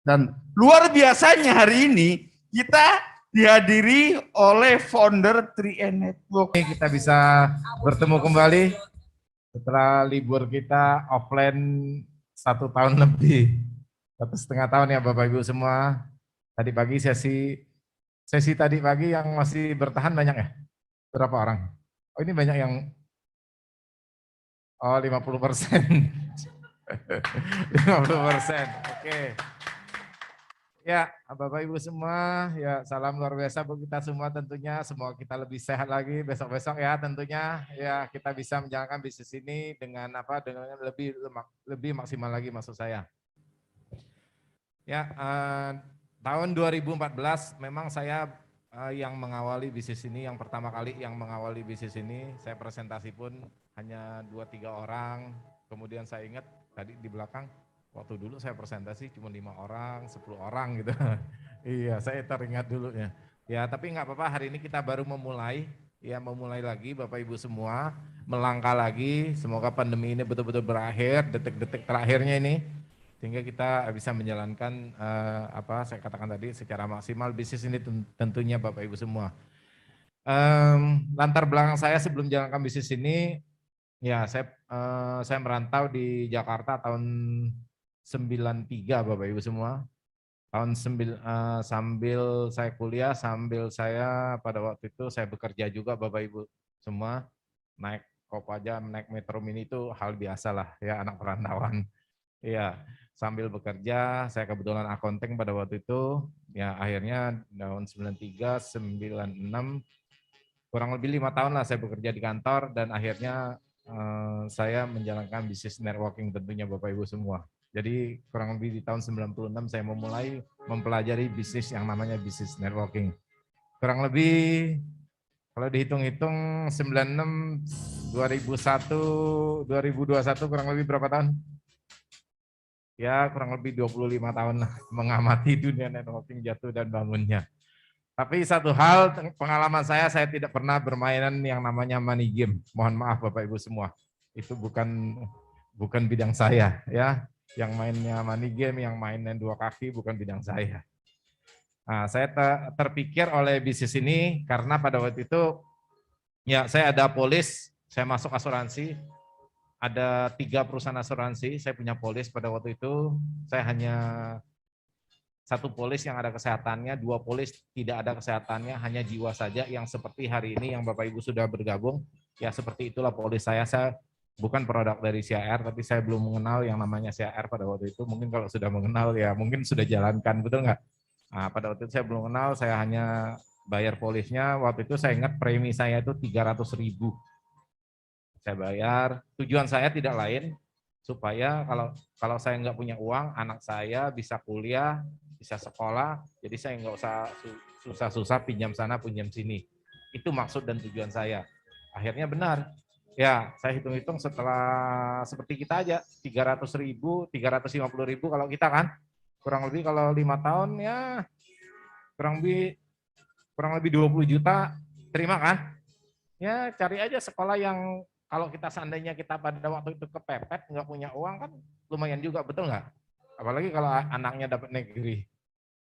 Dan luar biasanya hari ini kita dihadiri oleh founder 3N Network. Kita bisa bertemu kembali setelah libur kita offline 1 tahun lebih, 1,5 tahun ya Bapak Ibu semua. Tadi pagi sesi tadi pagi yang masih bertahan banyak ya? Berapa orang? Oh ini banyak yang 50%. 50%. Oke. Ya, Bapak Ibu semua, ya salam luar biasa buat kita semua tentunya. Semoga kita lebih sehat lagi besok-besok ya tentunya. Ya, kita bisa menjalankan bisnis ini dengan lebih maksimal lagi maksud saya. Ya, tahun 2014 memang saya yang mengawali bisnis ini, yang pertama kali yang mengawali bisnis ini, saya presentasi pun hanya 2-3 orang. Kemudian saya ingat tadi di belakang, waktu dulu saya presentasi cuma 5 orang, 10 orang gitu. Iya, saya teringat dulu ya. Ya, tapi nggak apa-apa, hari ini kita baru memulai lagi Bapak Ibu semua, melangkah lagi, semoga pandemi ini betul-betul berakhir, detik-detik terakhirnya ini, sehingga kita bisa menjalankan apa saya katakan tadi secara maksimal bisnis ini tentunya Bapak Ibu semua. Latar belakang saya sebelum menjalankan bisnis ini, ya saya merantau di Jakarta tahun 93 Bapak Ibu semua. Sambil saya kuliah, sambil saya pada waktu itu saya bekerja juga Bapak Ibu semua, naik Kopaja, naik Metro Mini itu hal biasa lah ya anak perantauan. Iya, sambil bekerja, saya kebetulan accounting pada waktu itu, ya akhirnya tahun 93, 96, kurang lebih 5 tahun lah saya bekerja di kantor dan akhirnya saya menjalankan bisnis networking tentunya Bapak Ibu semua. Jadi kurang lebih di tahun 96 saya memulai mempelajari bisnis yang namanya bisnis networking. Kurang lebih kalau dihitung-hitung 96, 2001, 2021 kurang lebih berapa tahun? Ya kurang lebih 25 tahun lah mengamati dunia networking jatuh dan bangunnya. Tapi satu hal pengalaman saya tidak pernah bermainan yang namanya money game. Mohon maaf Bapak Ibu semua. Itu bukan bidang saya ya. Yang mainnya money game, yang mainnya 2 kaki bukan bidang saya. Nah, saya terpikir oleh bisnis ini karena pada waktu itu ya saya ada polis, saya masuk asuransi, ada 3 perusahaan asuransi, saya punya polis pada waktu itu, saya hanya 1 polis yang ada kesehatannya, 2 polis tidak ada kesehatannya, hanya jiwa saja yang seperti hari ini yang Bapak Ibu sudah bergabung, ya seperti itulah polis saya bukan produk dari CAR, tapi saya belum mengenal yang namanya CAR pada waktu itu, mungkin kalau sudah mengenal ya mungkin sudah jalankan, betul nggak? Nah, pada waktu itu saya belum kenal, saya hanya bayar polisnya, waktu itu saya ingat premi saya itu 300.000. Saya bayar, tujuan saya tidak lain, supaya kalau saya nggak punya uang, anak saya bisa kuliah, bisa sekolah, jadi saya nggak usah susah-susah pinjam sana, pinjam sini. Itu maksud dan tujuan saya. Akhirnya benar. Ya, saya hitung-hitung setelah seperti kita aja, 300.000, 350.000 kalau kita kan, kurang lebih kalau 5 tahun ya kurang lebih 20 juta, terima kan? Ya cari aja sekolah yang kalau kita seandainya kita pada waktu itu kepepet, nggak punya uang kan lumayan juga, betul nggak? Apalagi kalau anaknya dapat negeri,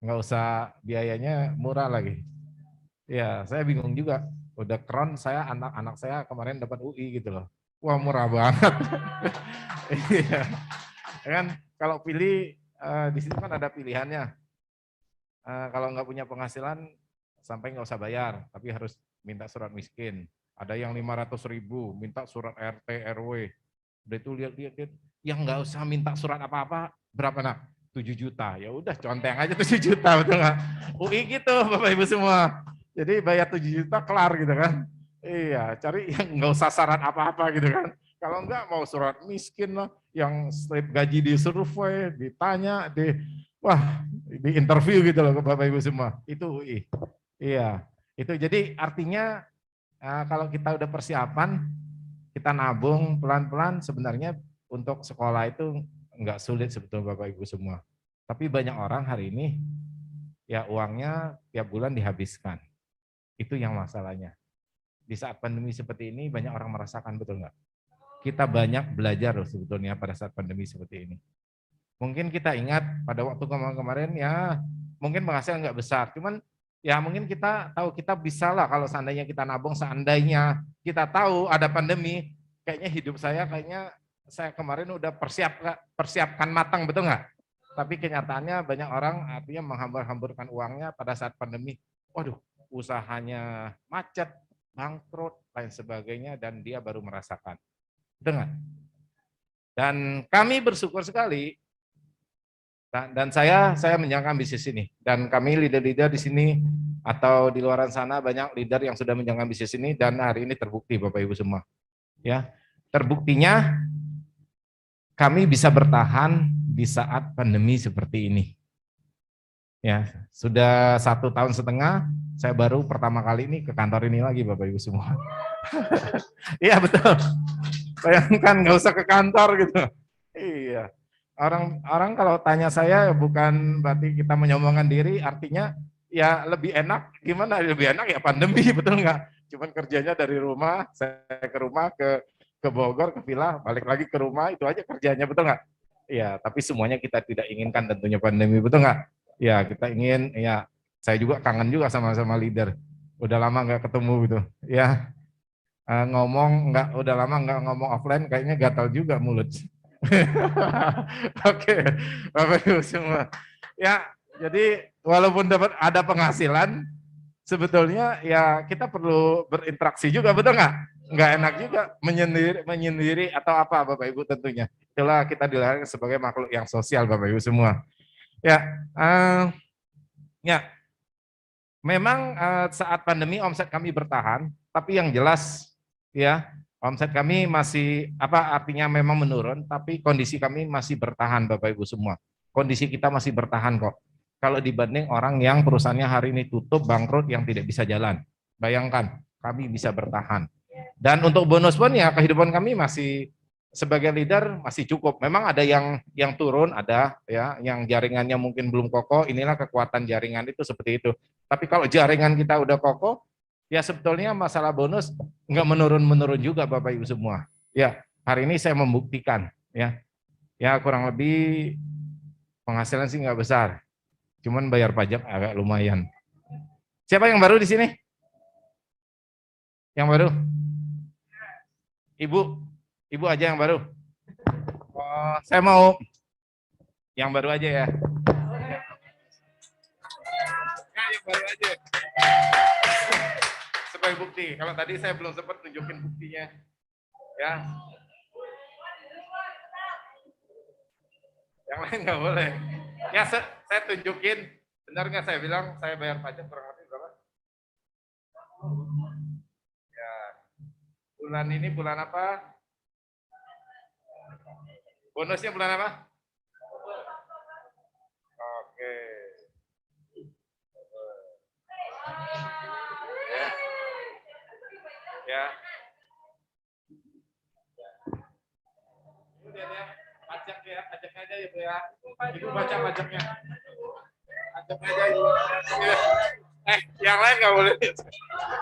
nggak usah biayanya murah lagi. Ya saya bingung juga, udah keren saya anak-anak saya kemarin dapat UI gitu loh. Wah murah banget. Iya, kan kalau pilih di situ kan ada pilihannya. Kalau nggak punya penghasilan sampai nggak usah bayar, tapi harus minta surat miskin. Ada yang 500.000, minta surat RT, RW. Udah itu lihat-lihat, yang nggak usah minta surat apa-apa, berapa nak? 7 juta. Ya udah conteng aja 7 juta, betul nggak? UI gitu Bapak Ibu semua. Jadi bayar 7 juta kelar gitu kan. Iya, cari yang nggak usah syarat apa-apa gitu kan. Kalau enggak mau surat miskin lah, yang slip gaji di survei, ditanya, wah di interview gitu loh Bapak Ibu semua. Itu UI. Iya, itu jadi artinya kalau kita udah persiapan, kita nabung pelan-pelan sebenarnya untuk sekolah itu enggak sulit sebetulnya Bapak Ibu semua. Tapi banyak orang hari ini ya uangnya tiap bulan dihabiskan. Itu yang masalahnya. Di saat pandemi seperti ini banyak orang merasakan, betul nggak? Kita banyak belajar loh sebetulnya pada saat pandemi seperti ini. Mungkin kita ingat pada waktu kemarin ya mungkin penghasilan nggak besar, cuman ya mungkin kita tahu kita bisa lah kalau seandainya kita nabung, seandainya kita tahu ada pandemi, kayaknya hidup kayaknya saya kemarin udah persiapkan matang, betul nggak? Tapi kenyataannya banyak orang artinya menghambur-hamburkan uangnya pada saat pandemi. Waduh, usahanya macet, bangkrut, lain sebagainya, dan dia baru merasakan. Betul nggak? Dan kami bersyukur sekali, dan saya menjalankan bisnis ini. Dan kami leader-leader di sini atau di luar sana banyak leader yang sudah menjalankan bisnis ini, dan hari ini terbukti Bapak Ibu semua. Ya, terbuktinya kami bisa bertahan di saat pandemi seperti ini. Ya, sudah 1,5 tahun saya baru pertama kali ini ke kantor ini lagi Bapak Ibu semua. Iya betul. Bayangkan nggak usah ke kantor gitu. Iya. Orang kalau tanya saya bukan berarti kita menyombongkan diri, artinya ya lebih enak, gimana lebih enak ya pandemi, betul nggak? Cuman kerjanya dari rumah, saya ke rumah, ke Bogor, ke villa, balik lagi ke rumah, itu aja kerjanya, betul nggak? Ya, tapi semuanya kita tidak inginkan tentunya pandemi, betul nggak? Ya, kita ingin, ya saya juga kangen juga sama leader, udah lama nggak ketemu gitu, ya ngomong nggak, udah lama nggak ngomong offline, kayaknya gatal juga mulut. Oke, Bapak Ibu semua. Ya, jadi walaupun ada penghasilan, sebetulnya ya kita perlu berinteraksi juga, betul nggak? Nggak enak juga menyendiri atau apa, Bapak Ibu tentunya. Itulah kita dilahirkan sebagai makhluk yang sosial, Bapak Ibu semua. Ya, ya. Memang saat pandemi omset kami bertahan, tapi yang jelas ya omset kami masih artinya memang menurun, tapi kondisi kami masih bertahan Bapak Ibu semua. Kondisi kita masih bertahan kok. Kalau dibanding orang yang perusahaannya hari ini tutup, bangkrut, yang tidak bisa jalan. Bayangkan, kami bisa bertahan. Dan untuk bonus pun ya kehidupan kami masih sebagai leader masih cukup. Memang ada yang turun, ada ya yang jaringannya mungkin belum kokoh, inilah kekuatan jaringan itu seperti itu. Tapi kalau jaringan kita udah kokoh, ya sebetulnya masalah bonus nggak menurun-menurun juga Bapak Ibu semua. Ya, hari ini saya membuktikan ya. Ya kurang lebih penghasilan sih nggak besar. Cuman bayar pajak agak lumayan. Siapa yang baru di sini? Yang baru? Ibu aja yang baru. Oh, saya mau yang baru aja ya. Nah, yang baru aja. Sebagai bukti. Kalau tadi saya belum sempat tunjukin buktinya. Ya. Yang lain nggak boleh. Ya, saya tunjukin. Benar nggak saya bilang saya bayar pajak kurang lebih berapa? Ya. Bulan ini bulan apa? Bonusnya bulan apa? Oke. Ya. Ya. Kemudian ya, pajaknya aja ya Bu ya. Ibu baca pajaknya. Pajaknya aja Ibu. Yang lain nggak boleh.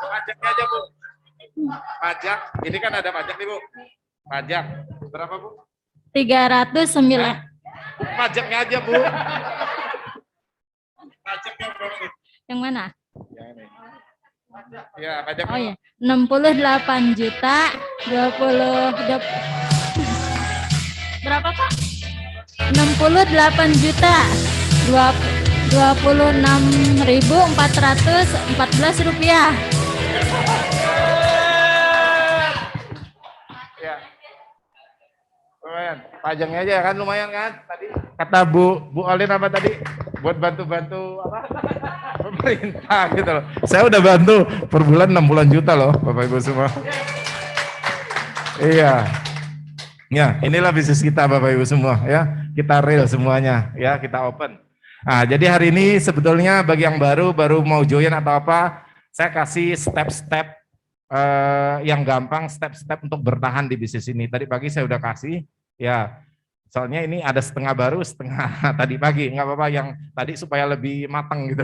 Pajaknya aja Bu. Pajak, ini kan ada pajak nih Bu. Pajak, berapa Bu? 309. Pajaknya aja Bu. Pajaknya berapa nih? Yang mana? Yang ini. Ya, pajak. Oh ya, 68 juta 20 berapa Pak? 68 juta 26.414 rupiah. Ya. Lumayan. Pajaknya aja kan lumayan kan? Tadi kata Bu Olin apa tadi? Buat bantu-bantu apa? Pemerintah gitu loh. Saya udah bantu per bulan 60 juta loh, Bapak Ibu semua. Iya. Ya, inilah bisnis kita Bapak Ibu semua ya. Kita real semuanya ya, kita open. Nah, jadi hari ini sebetulnya bagi yang baru mau join atau apa, saya kasih step-step yang gampang, step-step untuk bertahan di bisnis ini. Tadi pagi saya udah kasih ya. Soalnya ini ada setengah baru, setengah tadi pagi. Nggak apa-apa yang tadi supaya lebih matang gitu.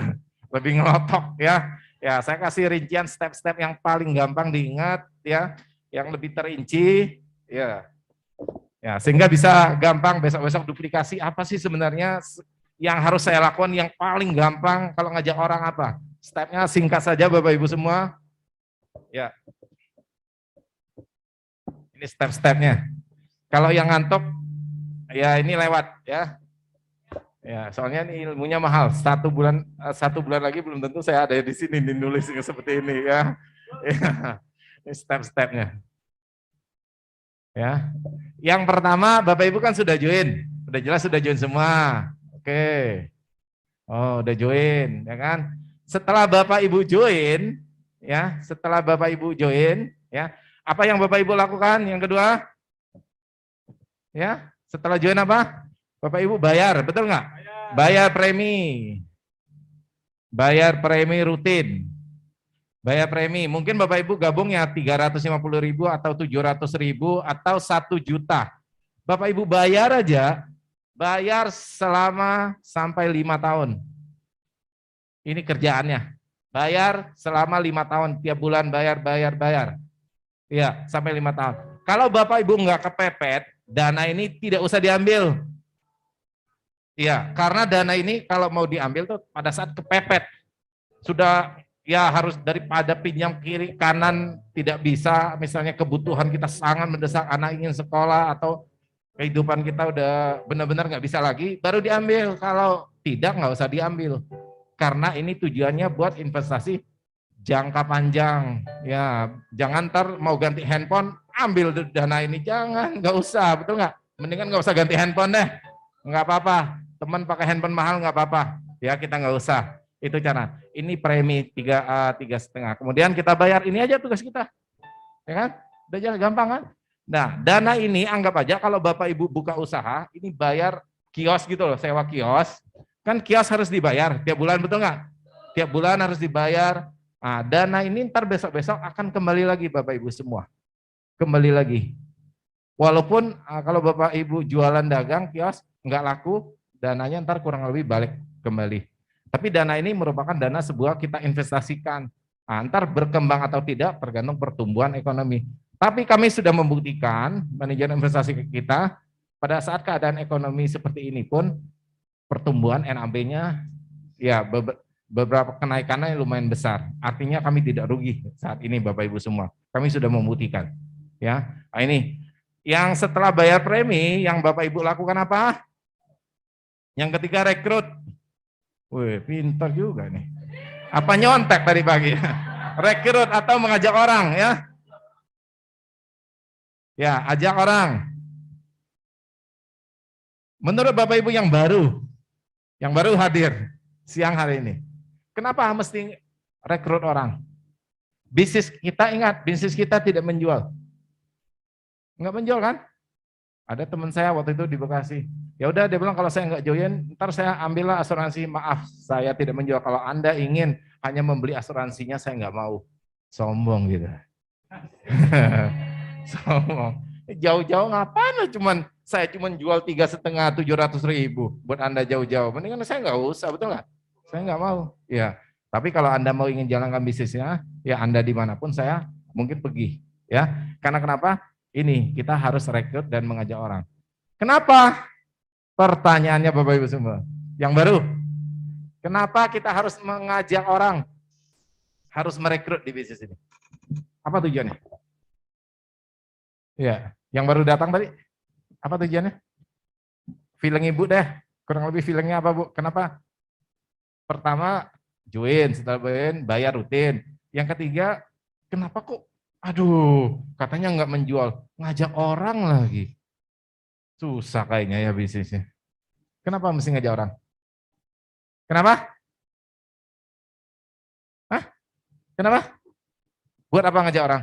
Lebih ngelotok ya. Ya, saya kasih rincian step-step yang paling gampang diingat ya, yang lebih terinci ya. Ya, sehingga bisa gampang besok-besok duplikasi apa sih sebenarnya yang harus saya lakukan yang paling gampang kalau ngajak orang apa? Stepnya singkat saja Bapak Ibu semua. Ya, ini step-stepnya. Kalau yang ngantuk, ya ini lewat ya. Ya, soalnya ini ilmunya mahal. 1 bulan lagi belum tentu saya ada di sini nulis seperti ini ya. Ya, ini step-stepnya. Ya, yang pertama Bapak Ibu kan sudah join, udah jelas sudah join semua. Oke, oh udah join, ya kan? Setelah Bapak Ibu join, ya, setelah Bapak Ibu join, ya, apa yang Bapak Ibu lakukan? Yang kedua, ya, setelah join apa? Bapak Ibu bayar, betul nggak? Bayar premi rutin. Bayar premi, mungkin Bapak Ibu gabung ya 350.000 atau 700.000 atau 1 juta. Bapak Ibu bayar aja, bayar selama sampai 5 tahun. Ini kerjaannya. Bayar selama 5 tahun, tiap bulan bayar. Iya, sampai 5 tahun. Kalau Bapak Ibu nggak kepepet, dana ini tidak usah diambil. Iya, karena dana ini kalau mau diambil tuh pada saat kepepet. Sudah ya harus daripada pinjam kiri kanan tidak bisa, misalnya kebutuhan kita sangat mendesak, anak ingin sekolah atau kehidupan kita udah benar-benar nggak bisa lagi, baru diambil. Kalau tidak nggak usah diambil, karena ini tujuannya buat investasi jangka panjang. Ya, jangan ntar mau ganti handphone ambil dana ini, jangan, nggak usah, betul nggak? Mendingan nggak usah ganti handphone deh, nggak apa-apa. Teman pakai handphone mahal nggak apa-apa, ya kita nggak usah. Itu cara. Ini premi 3,5. Kemudian kita bayar, ini aja tugas kita. Ya kan? Udah jalan gampang kan? Nah, dana ini anggap aja kalau Bapak Ibu buka usaha, ini bayar kios gitu loh, sewa kios. Kan kios harus dibayar tiap bulan, betul nggak? Tiap bulan harus dibayar. Nah, dana ini ntar besok-besok akan kembali lagi Bapak Ibu semua. Kembali lagi. Walaupun kalau Bapak Ibu jualan dagang kios nggak laku, dananya ntar kurang lebih balik kembali. Tapi dana ini merupakan dana sebuah kita investasikan. Antar berkembang atau tidak tergantung pertumbuhan ekonomi. Tapi kami sudah membuktikan manajemen investasi kita pada saat keadaan ekonomi seperti ini pun pertumbuhan NAB-nya ya beberapa kenaikannya lumayan besar. Artinya kami tidak rugi saat ini Bapak Ibu semua. Kami sudah membuktikan. Ya, nah ini yang setelah bayar premi yang Bapak Ibu lakukan apa? Yang ketiga rekrut. Wih, pintar juga nih. Apa nyontek tadi pagi? Rekrut atau mengajak orang ya. Ya, ajak orang. Menurut Bapak Ibu yang baru hadir siang hari ini. Kenapa mesti rekrut orang? Bisnis kita, ingat, bisnis kita tidak menjual. Enggak menjual kan? Ada teman saya waktu itu di Bekasi. Ya udah dia bilang kalau saya nggak join, ntar saya ambillah asuransi. Maaf, saya tidak menjual. Kalau Anda ingin hanya membeli asuransinya, saya nggak mau. Sombong gitu. Sombong. Jauh-jauh ngapain? Saya cuman jual 3,5 700.000 buat Anda jauh-jauh. Mendingan saya nggak usah, betul nggak? Saya nggak mau. Ya. Tapi kalau Anda mau ingin jalankan bisnisnya, ya Anda dimanapun saya mungkin pergi. Ya. Karena kenapa? Ini kita harus rekrut dan mengajak orang. Kenapa? Pertanyaannya Bapak Ibu semua. Yang baru. Kenapa kita harus mengajak orang? Harus merekrut di bisnis ini. Apa tujuannya? Ya, yang baru datang tadi. Apa tujuannya? Feeling Ibu deh. Kurang lebih feelingnya apa Bu? Kenapa? Pertama, join. Setelah join, bayar rutin. Yang ketiga, kenapa kok aduh, katanya nggak menjual, ngajak orang lagi. Susah kayaknya ya bisnisnya. Kenapa mesti ngajak orang? Kenapa? Hah? Kenapa? Buat apa ngajak orang?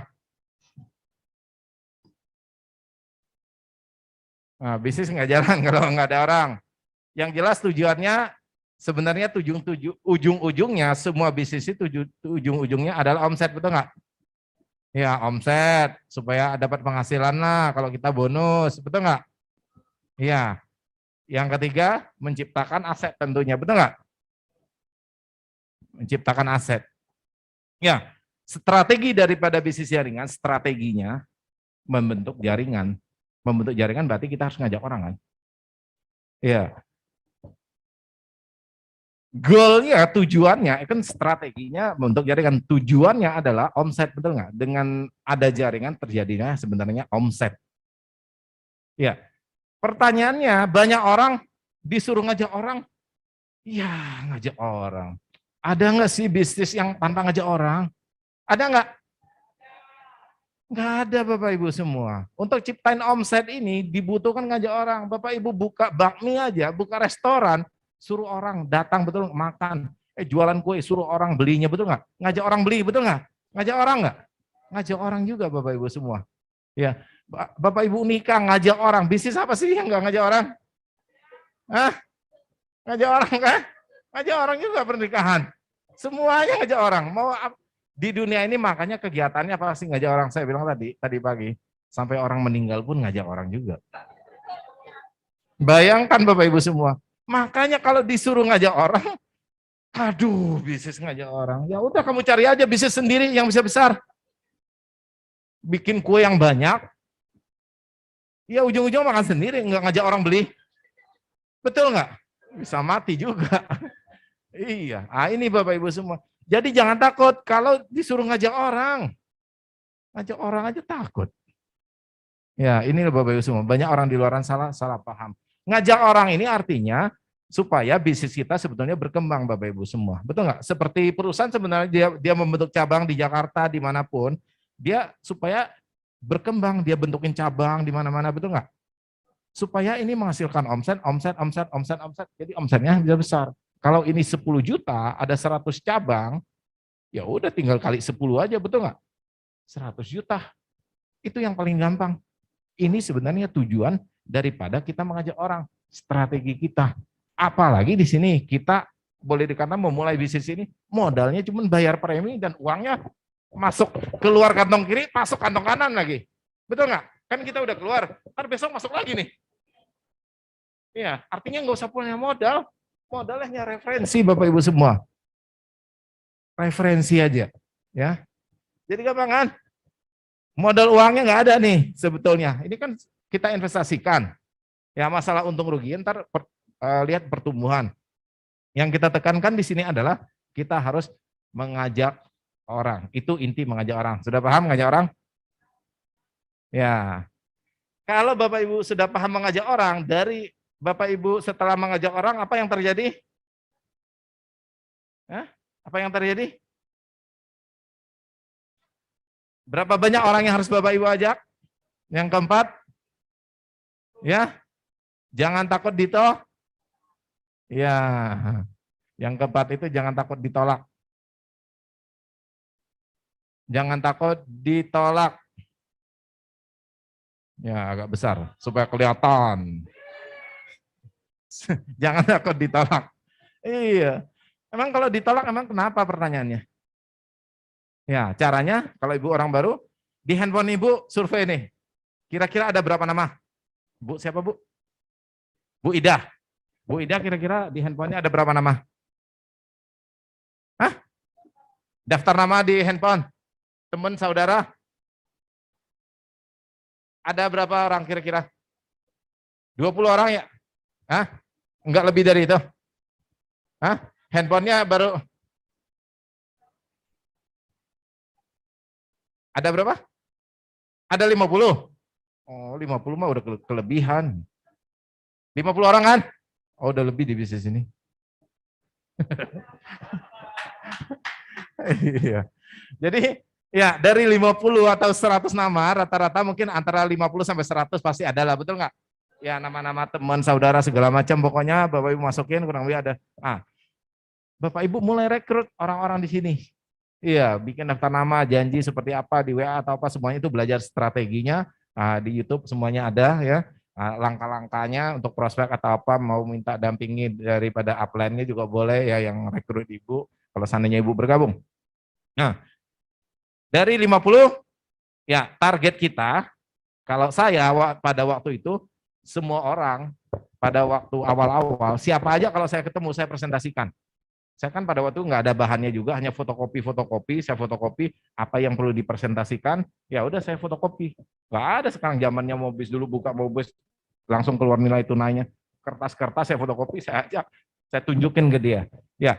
Nah, bisnis nggak jalan kalau nggak ada orang. Yang jelas tujuannya, sebenarnya ujung-ujungnya semua bisnis itu ujung-ujungnya adalah omset, betul nggak? Ya, omset supaya dapat penghasilan lah kalau kita bonus, betul nggak? Iya. Yang ketiga, menciptakan aset tentunya, betul nggak? Menciptakan aset. Ya, strategi daripada bisnis jaringan, strateginya membentuk jaringan. Membentuk jaringan berarti kita harus ngajak orang kan. Iya. Goalnya, tujuannya, kan strateginya untuk jaringan. Tujuannya adalah omset, betul nggak? Dengan ada jaringan terjadinya sebenarnya omset. Ya, pertanyaannya banyak orang disuruh ngajak orang, ya ngajak orang. Ada nggak sih bisnis yang tanpa ngajak orang? Ada nggak? Nggak ada Bapak Ibu semua. Untuk ciptain omset ini dibutuhkan ngajak orang. Bapak Ibu buka bakmi aja, buka restoran, suruh orang datang, betul makan. Jualan kue, suruh orang belinya, betul nggak? Ngajak orang beli, betul nggak? Ngajak orang nggak? Ngajak orang juga Bapak Ibu semua. Ya, Bapak Ibu nikah ngajak orang. Bisnis apa sih yang nggak ngajak orang? Hah? Ngajak orang kan? Ngajak orang juga pernikahan. Semuanya ngajak orang. Mau di dunia ini makanya kegiatannya pasti ngajak orang. Saya bilang tadi pagi, sampai orang meninggal pun ngajak orang juga. Bayangkan Bapak Ibu semua. Makanya kalau disuruh ngajak orang, aduh bisnis ngajak orang. Ya udah kamu cari aja bisnis sendiri yang bisa besar. Bikin kue yang banyak. Ya ujung-ujung makan sendiri, nggak ngajak orang beli. Betul nggak? Bisa mati juga. Iya, ini Bapak Ibu semua. Jadi jangan takut kalau disuruh ngajak orang. Ngajak orang aja takut. Ya, ini Bapak Ibu semua. Banyak orang di luar salah paham. Ngajak orang ini artinya supaya bisnis kita sebetulnya berkembang Bapak Ibu semua. Betul nggak? Seperti perusahaan sebenarnya dia membentuk cabang di Jakarta, dimanapun. Dia supaya berkembang, dia bentukin cabang di mana-mana, betul nggak? Supaya ini menghasilkan omset. Jadi omsetnya bisa besar. Kalau ini 10 juta, ada 100 cabang, ya udah tinggal kali 10 aja, betul nggak? 100 juta. Itu yang paling gampang. Ini sebenarnya tujuan daripada kita mengajak orang, strategi kita. Apalagi di sini kita boleh dikatakan memulai bisnis ini, modalnya cuma bayar premi dan uangnya masuk keluar kantong kiri, masuk kantong kanan lagi. Betul nggak? Kan kita udah keluar, ntar besok masuk lagi nih. Iya, artinya nggak usah punya modal. Modalnya referensi Bapak Ibu semua. Referensi aja. Ya. Jadi gampang kan? Modal uangnya nggak ada nih sebetulnya. Ini kan kita investasikan. Ya masalah untung rugi, ntar lihat pertumbuhan. Yang kita tekankan di sini adalah kita harus mengajak orang. Itu inti mengajak orang. Sudah paham mengajak orang? Ya. Kalau Bapak Ibu sudah paham mengajak orang, dari Bapak Ibu setelah mengajak orang, apa yang terjadi? Hah? Apa yang terjadi? Berapa banyak orang yang harus Bapak Ibu ajak? Yang keempat? Ya. Jangan takut ditolak. Ya. Yang keempat itu jangan takut ditolak. Jangan takut ditolak. Ya, agak besar supaya kelihatan. Jangan takut ditolak. Iya. Emang kalau ditolak emang kenapa pertanyaannya? Ya, caranya kalau Ibu orang baru, di handphone Ibu survei nih. Kira-kira ada berapa nama? Bu, siapa Bu? Bu Ida. Bu Ida kira-kira di handphonenya ada berapa nama? Hah? Daftar nama di handphone? Teman, saudara? Ada berapa orang kira-kira? 20 orang ya? Hah? Enggak lebih dari itu? Hah? Handphonenya baru ada berapa? Ada 50? Oh, 50 mah udah kelebihan. 50 orang kan? Oh, udah lebih di bisnis ini. Iya. Jadi, ya dari 50 atau 100 nama, rata-rata mungkin antara 50 sampai 100 pasti ada lah, betul nggak? Ya nama-nama teman, saudara, segala macam, pokoknya Bapak Ibu masukin kurang lebih ada. Ah, Bapak Ibu mulai rekrut orang-orang di sini. Iya, bikin daftar nama, janji seperti apa di WA atau apa, semuanya itu belajar strateginya. Nah, di YouTube semuanya ada ya. Nah, langkah-langkahnya untuk prospek atau apa, mau minta dampingi daripada upline-nya juga boleh ya yang rekrut Ibu, kalau seandainya Ibu bergabung. Nah, dari 50, ya target kita, kalau saya pada waktu itu, semua orang pada waktu awal-awal, siapa aja kalau saya ketemu, saya presentasikan. Saya kan pada waktu nggak ada bahannya juga, hanya fotokopi, saya fotokopi apa yang perlu dipresentasikan, ya udah saya fotokopi. Nggak ada sekarang zamannya Mobis, dulu buka Mobis langsung keluar nilai tunainya. Kertas-kertas saya fotokopi, saya ajak, saya tunjukin ke dia. Ya,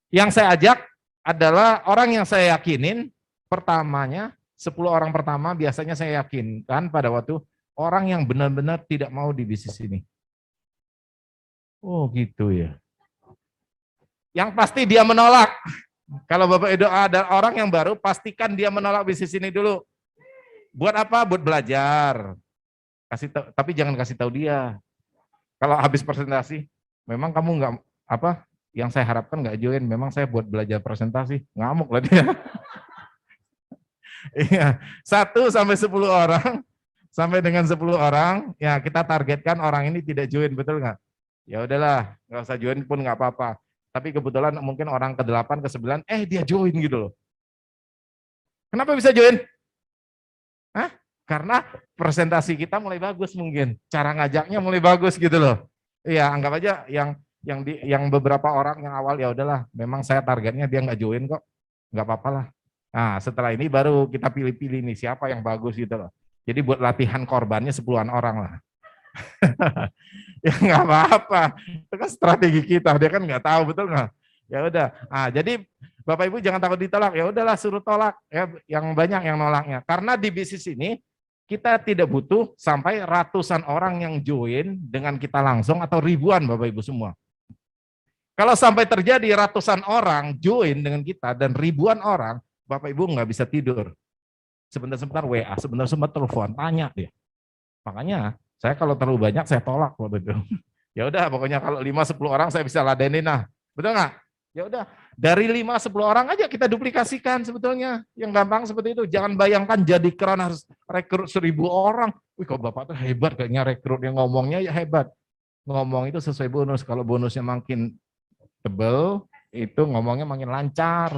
yang saya ajak adalah orang yang saya yakinin, pertamanya 10 orang pertama biasanya saya yakinkan pada waktu orang yang benar-benar tidak mau di bisnis ini. Oh gitu ya. Yang pasti dia menolak. Kalau Bapak Ibu ada orang yang baru, pastikan dia menolak bisnis ini dulu. Buat apa? Buat belajar. Tapi jangan kasih tahu dia. Kalau habis presentasi, memang kamu nggak apa? Yang saya harapkan nggak join. Memang saya buat belajar presentasi. Ngamuk lah dia. Iya, 1 sampai 10 orang, sampai dengan 10 orang, ya kita targetkan orang ini tidak join, betul nggak? Ya udahlah, nggak usah join pun nggak apa-apa. Tapi kebetulan mungkin orang ke-8, ke-9, dia join gitu loh. Kenapa bisa join? Hah? Karena presentasi kita mulai bagus mungkin, cara ngajaknya mulai bagus gitu loh. Iya, anggap aja yang beberapa orang yang awal ya udahlah, memang saya targetnya dia nggak join kok, nggak apa-apa lah. Nah, setelah ini baru kita pilih-pilih nih siapa yang bagus gitu loh. Jadi buat latihan korbannya 10-an orang lah. Ya nggak apa-apa, itu kan strategi kita, dia kan nggak tahu, betul nggak? Ya udah, jadi Bapak Ibu jangan takut ditolak, ya udahlah suruh tolak, ya yang banyak yang nolaknya. Karena di bisnis ini kita tidak butuh sampai ratusan orang yang join dengan kita langsung atau ribuan Bapak Ibu semua. Kalau sampai terjadi ratusan orang join dengan kita dan ribuan orang, Bapak Ibu nggak bisa tidur. Sebentar-sebentar WA, sebentar-sebentar telepon, tanya dia. Makanya saya kalau terlalu banyak saya tolak waktu itu. Ya udah pokoknya kalau 5-10 orang saya bisa ladenin nah. Betul nggak? Ya udah dari 5-10 orang aja kita duplikasikan sebetulnya. Yang gampang seperti itu. Jangan bayangkan jadi keren harus rekrut 1000 orang. Wih kok Bapak tuh hebat kayaknya rekrutnya, ngomongnya ya hebat. Ngomong itu sesuai bonus. Kalau bonusnya makin tebel, itu ngomongnya makin lancar.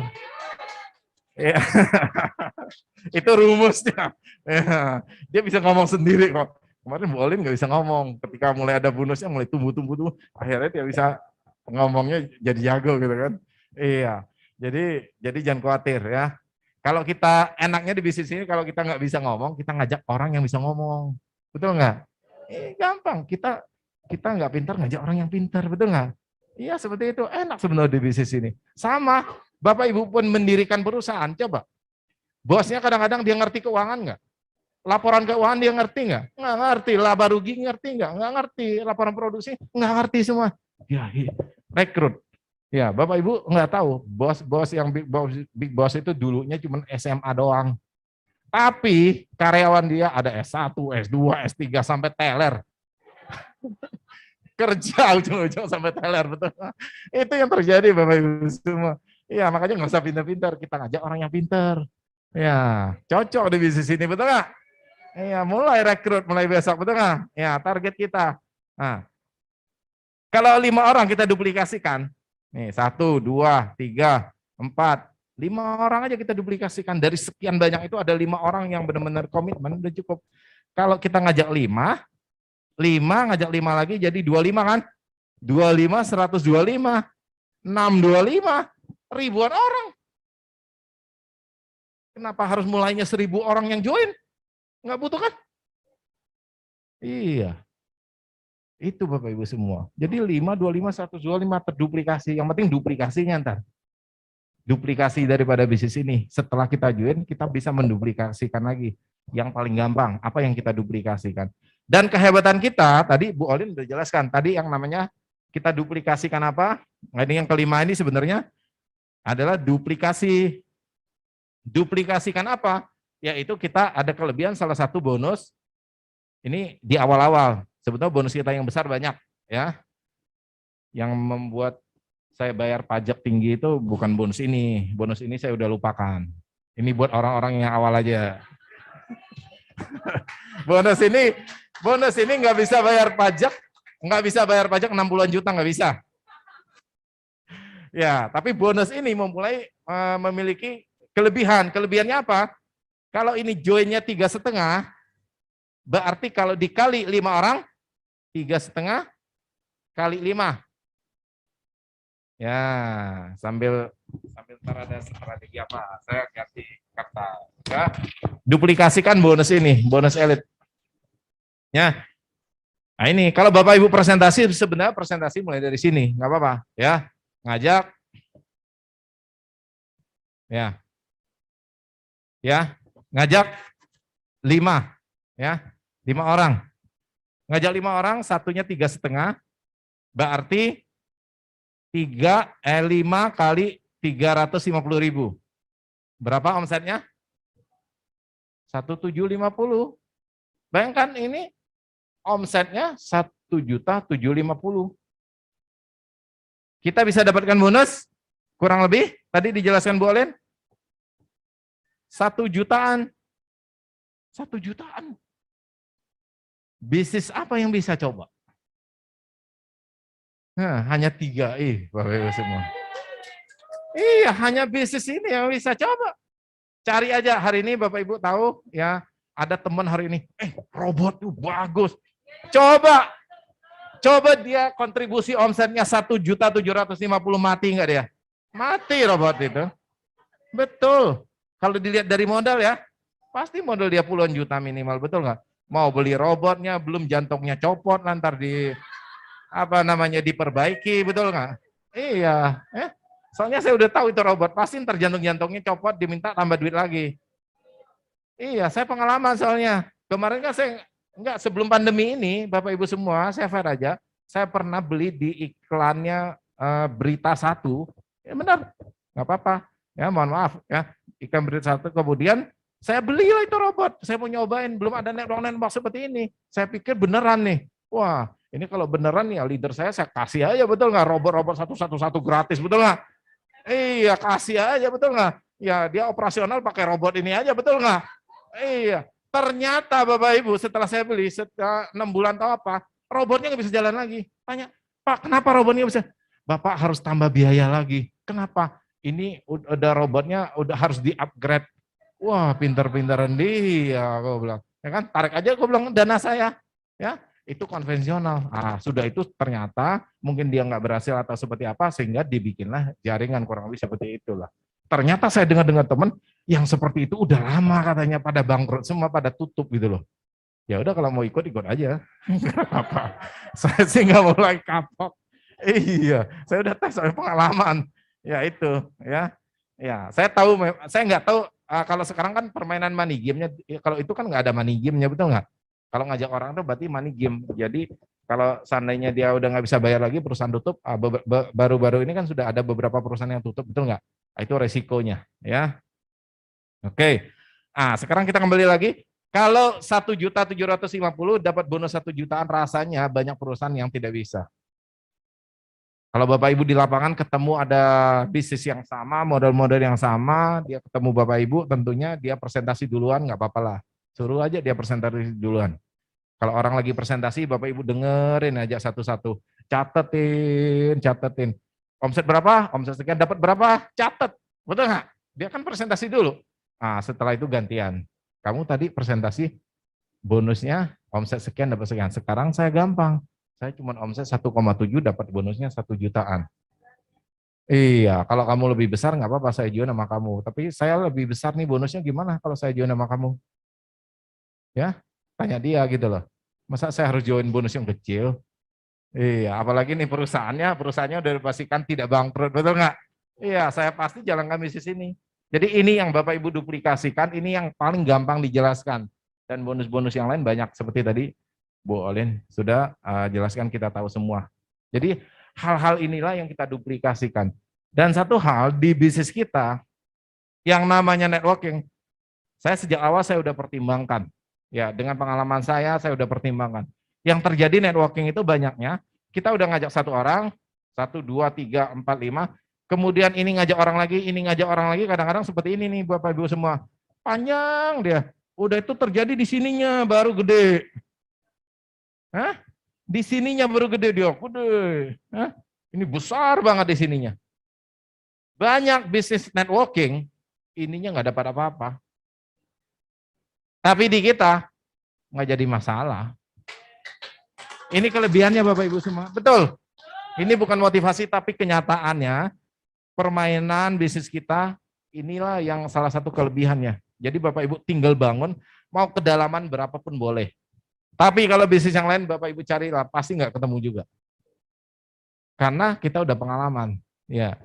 Ya. Itu rumusnya. Ya. Dia bisa ngomong sendiri kok. Kemarin Bu Olin nggak bisa ngomong. Ketika mulai ada bonusnya mulai tumbuh. Akhirnya dia bisa ngomongnya jadi jago gitu kan. Iya. Jadi jangan khawatir ya. Kalau kita enaknya di bisnis ini kalau kita nggak bisa ngomong, kita ngajak orang yang bisa ngomong. Betul nggak? Gampang. Kita nggak pintar ngajak orang yang pintar, betul nggak? Iya seperti itu. Enak sebenarnya di bisnis ini. Sama. Bapak Ibu pun mendirikan perusahaan. Coba. Bosnya kadang-kadang dia ngerti keuangan nggak? Laporan keuangan dia ngerti nggak? Nggak ngerti. Laba rugi ngerti nggak? Nggak ngerti. Laporan produksi nggak ngerti semua. Ya, rekrut. Ya, Bapak Ibu nggak tahu. Bos yang big boss itu dulunya cuma SMA doang. Tapi karyawan dia ada S1, S2, S3 sampai teler. Kerja ujung-ujung sampai teler, betul. Itu yang terjadi Bapak Ibu semua. Iya, makanya nggak usah pintar-pintar. Kita ngajak orang yang pintar. Ya, cocok di bisnis ini, betul nggak? Iya, mulai rekrut mulai besok, betul nggak? Ya, target kita. Nah, kalau 5 orang kita duplikasikan, nih 1, 2, 3, 4, 5 orang aja kita duplikasikan. Dari sekian banyak itu ada 5 orang yang benar-benar komitmen, udah cukup. Kalau kita ngajak 5 ngajak 5 lagi jadi 25 kan? 25, 125, 625, ribuan orang. Kenapa harus mulainya 1000 orang yang join? Nggak butuh kan? Iya. Itu Bapak Ibu semua. Jadi 5, 25, 125 terduplikasi. Yang penting duplikasinya ntar. Duplikasi daripada bisnis ini. Setelah kita join, kita bisa menduplikasikan lagi. Yang paling gampang, apa yang kita duplikasikan. Dan kehebatan kita, tadi Bu Olin sudah jelaskan, tadi yang namanya kita duplikasikan apa? Nah, ini yang kelima ini sebenarnya adalah duplikasi. Duplikasikan apa? Yaitu kita ada kelebihan salah satu bonus, ini di awal-awal. Sebetulnya bonus kita yang besar banyak, ya. Yang membuat saya bayar pajak tinggi itu bukan bonus ini. Bonus ini saya udah lupakan. Ini buat orang-orang yang awal aja. bonus ini nggak bisa bayar pajak, 60-an juta nggak bisa. Ya, tapi bonus ini memulai memiliki kelebihan. Kelebihannya apa? Kalau ini joinnya 3,5, berarti kalau dikali 5 orang, 3,5 kali 5. Ya, sambil ntar ada strategi apa? Saya ganti kata. Ya, duplikasikan bonus ini, bonus elit. Ya. Nah ini, kalau Bapak Ibu presentasi, sebenarnya presentasi mulai dari sini, nggak apa-apa. Ya, ngajak. Ya, ngajak 5. Ya, 5 orang. Ngajak 5 orang, satunya 3,5, berarti 5 kali 350.000. Berapa omsetnya? 1.750. Bayangkan ini omsetnya 1.750.000. Kita bisa dapatkan bonus kurang lebih tadi dijelaskan Bu Olen 1 jutaan. 1 jutaan. Bisnis apa yang bisa coba? Nah, hanya 3, Bapak Ibu semua. Iya, hanya bisnis ini yang bisa coba. Cari aja hari ini Bapak Ibu tahu ya, ada teman hari ini, robot tuh bagus. Coba dia kontribusi omsetnya 1.750.000, mati enggak dia? Mati robot itu. Betul. Kalau dilihat dari modal ya, pasti modal dia puluhan juta minimal, betul nggak? Mau beli robotnya, belum jantungnya copot, lantar diperbaiki, betul nggak? Iya, soalnya saya udah tahu itu robot, pasti ntar jantung-jantungnya copot, diminta tambah duit lagi. Iya, saya pengalaman soalnya. Kemarin kan saya, sebelum pandemi ini, Bapak Ibu semua, saya fair aja, saya pernah beli di iklannya Berita 1, ya benar, nggak apa-apa, ya mohon maaf, ya iklan Berita 1, kemudian saya belilah itu robot, saya mau nyobain, belum ada network seperti ini, saya pikir beneran nih, wah ini kalau beneran ya leader saya kasih aja, betul nggak, robot 111 gratis, betul nggak? Iya, kasih aja, betul nggak? Ya dia operasional pakai robot ini aja, betul nggak? Iya, ternyata Bapak Ibu setelah saya beli, setelah 6 bulan tahu apa, robotnya nggak bisa jalan lagi. Tanya, Pak kenapa robotnya bisa? Bapak harus tambah biaya lagi. Kenapa? Ini udah robotnya udah harus di-upgrade. Wah, pinter-pinteran dia, gue bilang. Ya kan, tarik aja, gue bilang dana saya. Ya, itu konvensional. Sudah itu ternyata mungkin dia nggak berhasil atau seperti apa sehingga dibikinlah jaringan kurang lebih seperti itulah. Ternyata saya dengar teman yang seperti itu udah lama katanya pada bangkrut semua, pada tutup gitu loh. Ya udah kalau mau ikut aja. Enggak apa-apa. Saya sih nggak mau lagi kapok. Iya, saya udah tes soal pengalaman. Ya itu, ya. Ya, saya tahu, saya nggak tahu kalau sekarang kan permainan money game-nya, kalau itu kan nggak ada money game-nya, betul nggak? Kalau ngajak orang itu berarti money game. Jadi kalau seandainya dia udah nggak bisa bayar lagi, perusahaan tutup, baru-baru ini kan sudah ada beberapa perusahaan yang tutup, betul nggak? Itu resikonya, ya. Oke. Sekarang kita kembali lagi. Kalau 1.750.000 dapat bonus 1 jutaan, rasanya banyak perusahaan yang tidak bisa. Kalau Bapak Ibu di lapangan ketemu ada bisnis yang sama, model-model yang sama, dia ketemu Bapak Ibu, tentunya dia presentasi duluan, nggak apa-apa lah. Suruh aja dia presentasi duluan. Kalau orang lagi presentasi, Bapak Ibu dengerin aja satu-satu. Catetin. Omset berapa? Omset sekian, dapat berapa? Catet. Betul nggak? Dia kan presentasi dulu. Setelah itu gantian. Kamu tadi presentasi bonusnya omset sekian dapat sekian. Sekarang saya gampang. Saya cuma omset 1,7 dapat bonusnya 1 jutaan. Iya, kalau kamu lebih besar nggak apa-apa saya join sama kamu. Tapi saya lebih besar nih bonusnya gimana kalau saya join sama kamu? Ya, tanya dia gitu loh. Masa saya harus join bonus yang kecil? Iya, apalagi nih perusahaannya udah dipastikan tidak bangkrut, betul nggak? Iya, saya pasti jalankan bisnis ini. Jadi ini yang Bapak Ibu duplikasikan, ini yang paling gampang dijelaskan. Dan bonus-bonus yang lain banyak seperti tadi Bu Olin sudah jelaskan, kita tahu semua. Jadi hal-hal inilah yang kita duplikasikan. Dan satu hal di bisnis kita yang namanya networking, saya sejak awal saya udah pertimbangkan. Ya, dengan pengalaman saya udah pertimbangkan. Yang terjadi networking itu banyaknya, kita udah ngajak 1 orang, 1, 2, 3, 4, 5, kemudian ini ngajak orang lagi, kadang-kadang seperti ini nih Bapak Ibu semua. Panjang dia. Udah itu terjadi di sininya baru gede. Di sininya baru gede dia. Ini besar banget di sininya. Banyak bisnis networking, ininya nggak dapat apa-apa. Tapi di kita nggak jadi masalah. Ini kelebihannya Bapak Ibu semua. Betul. Ini bukan motivasi, tapi kenyataannya permainan bisnis kita inilah yang salah satu kelebihannya. Jadi Bapak Ibu tinggal bangun, mau kedalaman berapapun boleh. Tapi kalau bisnis yang lain Bapak Ibu cari lah, pasti nggak ketemu juga. Karena kita udah pengalaman. Ya,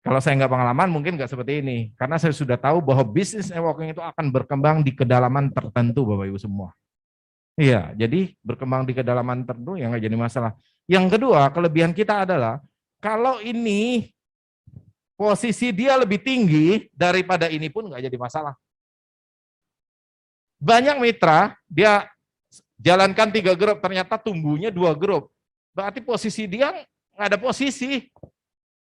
kalau saya nggak pengalaman mungkin nggak seperti ini. Karena saya sudah tahu bahwa bisnis networking itu akan berkembang di kedalaman tertentu Bapak Ibu semua. Iya, jadi berkembang di kedalaman tertentu yang nggak jadi masalah. Yang kedua, kelebihan kita adalah kalau ini posisi dia lebih tinggi daripada ini pun nggak jadi masalah. Banyak mitra, dia jalankan 3 grup, ternyata tumbuhnya 2 grup. Berarti posisi dia nggak ada posisi.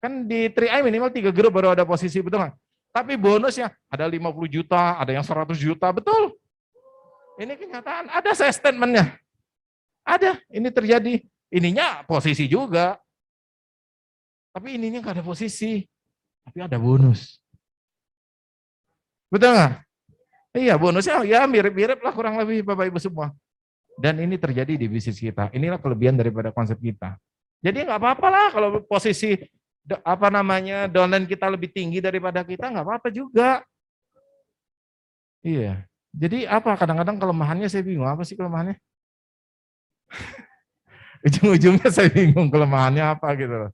Kan di 3i minimal 3 grup baru ada posisi, betul nggak? Tapi bonusnya ada 50 juta, ada yang 100 juta, betul. Ini kenyataan, ada saya statementnya. Ada, ini terjadi. Ininya posisi juga. Tapi ininya nggak ada posisi. Tapi ada bonus. Betul nggak? Iya, bonusnya ya mirip-mirip lah kurang lebih Bapak Ibu semua. Dan ini terjadi di bisnis kita. Inilah kelebihan daripada konsep kita. Jadi nggak apa-apa lah kalau posisi downline kita lebih tinggi daripada kita, nggak apa-apa juga. Iya. Jadi apa kadang-kadang kelemahannya saya bingung, apa sih kelemahannya? Ujung-ujungnya saya bingung kelemahannya apa gitu loh.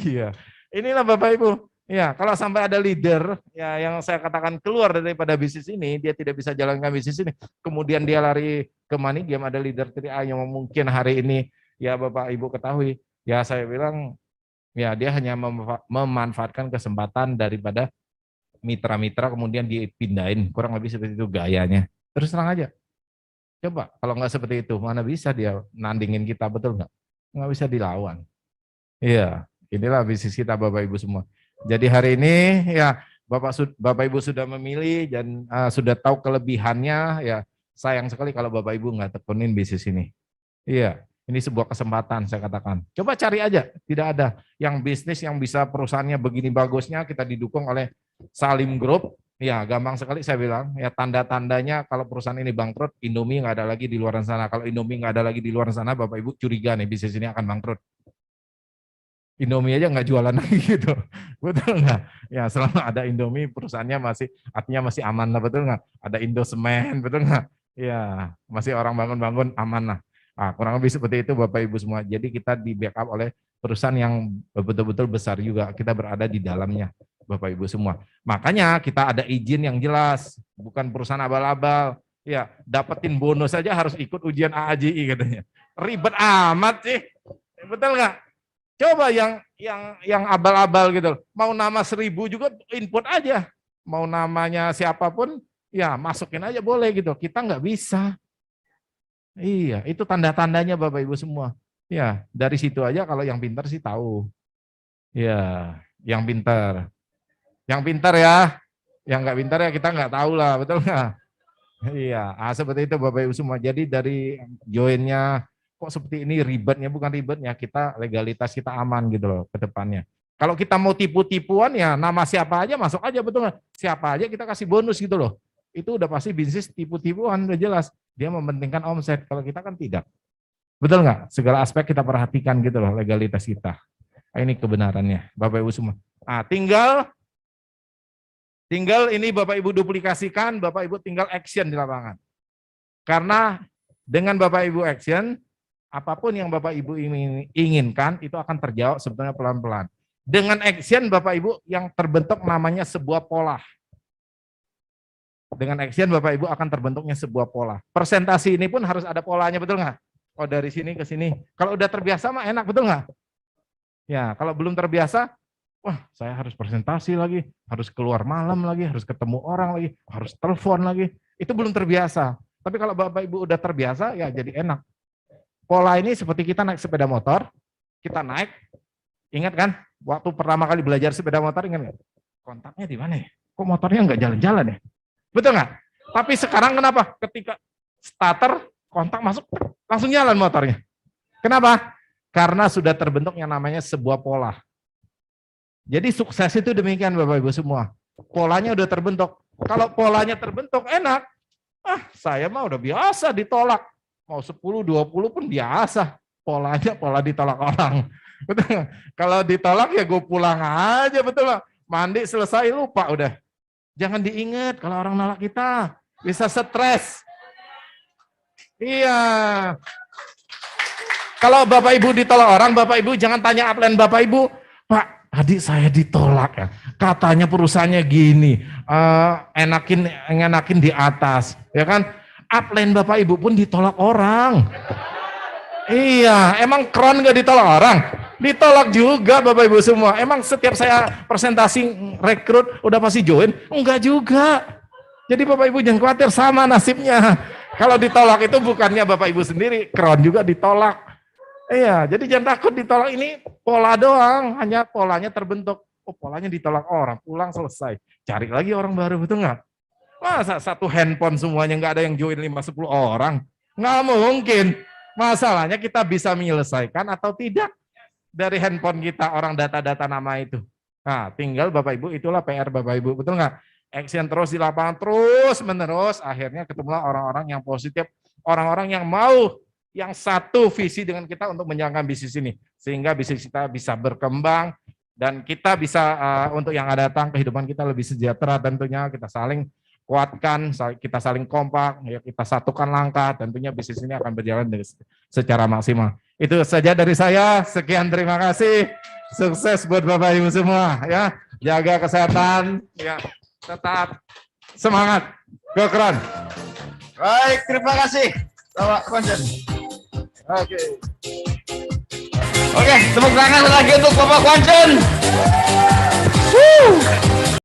Iya. Inilah Bapak Ibu. Ya, kalau sampai ada leader ya yang saya katakan keluar daripada bisnis ini, dia tidak bisa jalankan bisnis ini. Kemudian dia lari ke money game, ada leader 3A yang mungkin hari ini ya Bapak Ibu ketahui, ya saya bilang ya dia hanya memanfaatkan kesempatan daripada mitra-mitra kemudian dipindahin, kurang lebih seperti itu gayanya. Terus terang aja. Coba kalau nggak seperti itu, mana bisa dia nandingin kita, betul nggak? Nggak bisa dilawan. Iya, inilah bisnis kita Bapak Ibu semua. Jadi hari ini ya Bapak Ibu sudah memilih dan sudah tahu kelebihannya, ya sayang sekali kalau Bapak Ibu nggak tekunin bisnis ini. Iya, ini sebuah kesempatan saya katakan. Coba cari aja, tidak ada yang bisnis yang bisa perusahaannya begini bagusnya kita didukung oleh Salim Group. Ya gampang sekali saya bilang, ya tanda-tandanya kalau perusahaan ini bangkrut, Indomie nggak ada lagi di luar sana. Kalau Indomie nggak ada lagi di luar sana, Bapak Ibu curiga nih bisnis ini akan bangkrut. Indomie aja nggak jualan lagi gitu, betul nggak? Ya selama ada Indomie perusahaannya masih, artinya masih aman lah, betul nggak? Ada Indosemen, betul nggak? Ya masih orang bangun-bangun aman lah. Nah, kurang lebih seperti itu Bapak Ibu semua. Jadi kita di backup oleh perusahaan yang betul-betul besar juga. Kita berada di dalamnya Bapak Ibu semua. Makanya kita ada izin yang jelas, bukan perusahaan abal-abal. Ya dapetin bonus saja harus ikut ujian AAJI katanya. Ribet amat sih, betul nggak? Coba yang abal-abal gitu, mau nama 1000 juga input aja, mau namanya siapapun, ya masukin aja boleh gitu. Kita nggak bisa. Iya, itu tanda-tandanya Bapak Ibu semua. Ya, dari situ aja kalau yang pintar sih tahu. Ya, yang pintar. Yang pintar ya, yang nggak pintar ya kita nggak tahu lah, betul nggak? Iya, seperti itu Bapak Ibu semua. Jadi dari joinnya, kok seperti ini ribetnya, bukan ribetnya, kita legalitas kita aman gitu loh ke depannya. Kalau kita mau tipu-tipuan ya nama siapa aja masuk aja, betul nggak? Siapa aja kita kasih bonus gitu loh. Itu udah pasti bisnis tipu-tipuan, udah jelas. Dia mementingkan omset, kalau kita kan tidak. Betul nggak? Segala aspek kita perhatikan gitu loh, legalitas kita. Nah, ini kebenarannya Bapak Ibu semua. Nah, tinggal ini Bapak Ibu duplikasikan, Bapak Ibu tinggal action di lapangan. Karena dengan Bapak Ibu action, apapun yang Bapak Ibu inginkan itu akan terjawab sebetulnya pelan-pelan. Dengan action Bapak Ibu yang terbentuk namanya sebuah pola. Dengan action Bapak Ibu akan terbentuknya sebuah pola. Presentasi ini pun harus ada polanya, betul nggak? Oh dari sini ke sini. Kalau udah terbiasa mah enak, betul nggak? Ya kalau belum terbiasa, wah saya harus presentasi lagi, harus keluar malam lagi, harus ketemu orang lagi, harus telepon lagi. Itu belum terbiasa. Tapi kalau Bapak Ibu udah terbiasa, ya jadi enak. Pola ini seperti kita naik sepeda motor, kita naik, ingat kan? Waktu pertama kali belajar sepeda motor, ingat nggak? Kontaknya di mana ya? Kok motornya nggak jalan-jalan ya? Betul nggak? Tapi sekarang kenapa? Ketika starter, kontak masuk, langsung jalan motornya. Kenapa? Karena sudah terbentuk yang namanya sebuah pola. Jadi sukses itu demikian Bapak Ibu semua. Polanya udah terbentuk. Kalau polanya terbentuk enak, saya mah udah biasa ditolak. Mau 10, 20 pun biasa. Polanya pola ditolak orang. Betul nggak? Kalau ditolak ya gue pulang aja, betul nggak? Mandi selesai lupa udah. Jangan diingat kalau orang nolak kita, bisa stres. Iya. Kalau Bapak Ibu ditolak orang, Bapak Ibu jangan tanya upline Bapak Ibu, Pak, tadi saya ditolak ya. Katanya perusahaannya gini, enakin di atas, ya kan? Upline Bapak Ibu pun ditolak orang. Iya, emang keren nggak ditolak orang? Ditolak juga Bapak Ibu semua. Emang setiap saya presentasi rekrut udah pasti join? Enggak juga. Jadi Bapak Ibu jangan khawatir, sama nasibnya. Kalau ditolak itu bukannya Bapak Ibu sendiri, keren juga ditolak. Iya, jadi jangan takut ditolak, ini pola doang, hanya polanya terbentuk. Oh, polanya ditolak orang, pulang selesai. Cari lagi orang baru, betul nggak? Masa satu handphone semuanya nggak ada yang join 5-10 orang? Nggak mungkin. Masalahnya kita bisa menyelesaikan atau tidak dari handphone kita, orang data-data nama itu. Nah, tinggal Bapak Ibu, itulah PR Bapak Ibu, betul nggak? Action terus di lapangan, terus menerus, akhirnya ketemulah orang-orang yang positif, orang-orang yang mau, yang satu visi dengan kita untuk menjalankan bisnis ini. Sehingga bisnis kita bisa berkembang, dan kita bisa, untuk yang akan datang, kehidupan kita lebih sejahtera tentunya, kita saling kuatkan, kita saling kompak, ya kita satukan langkah, tentunya bisnis ini akan berjalan secara maksimal. Itu saja dari saya, sekian terima kasih, sukses buat Bapak Ibu semua, ya, jaga kesehatan, ya, tetap semangat, keren. Baik, terima kasih Bapak Kwanjen. Oke, tepuk tangan lagi untuk Bapak Kwanjen.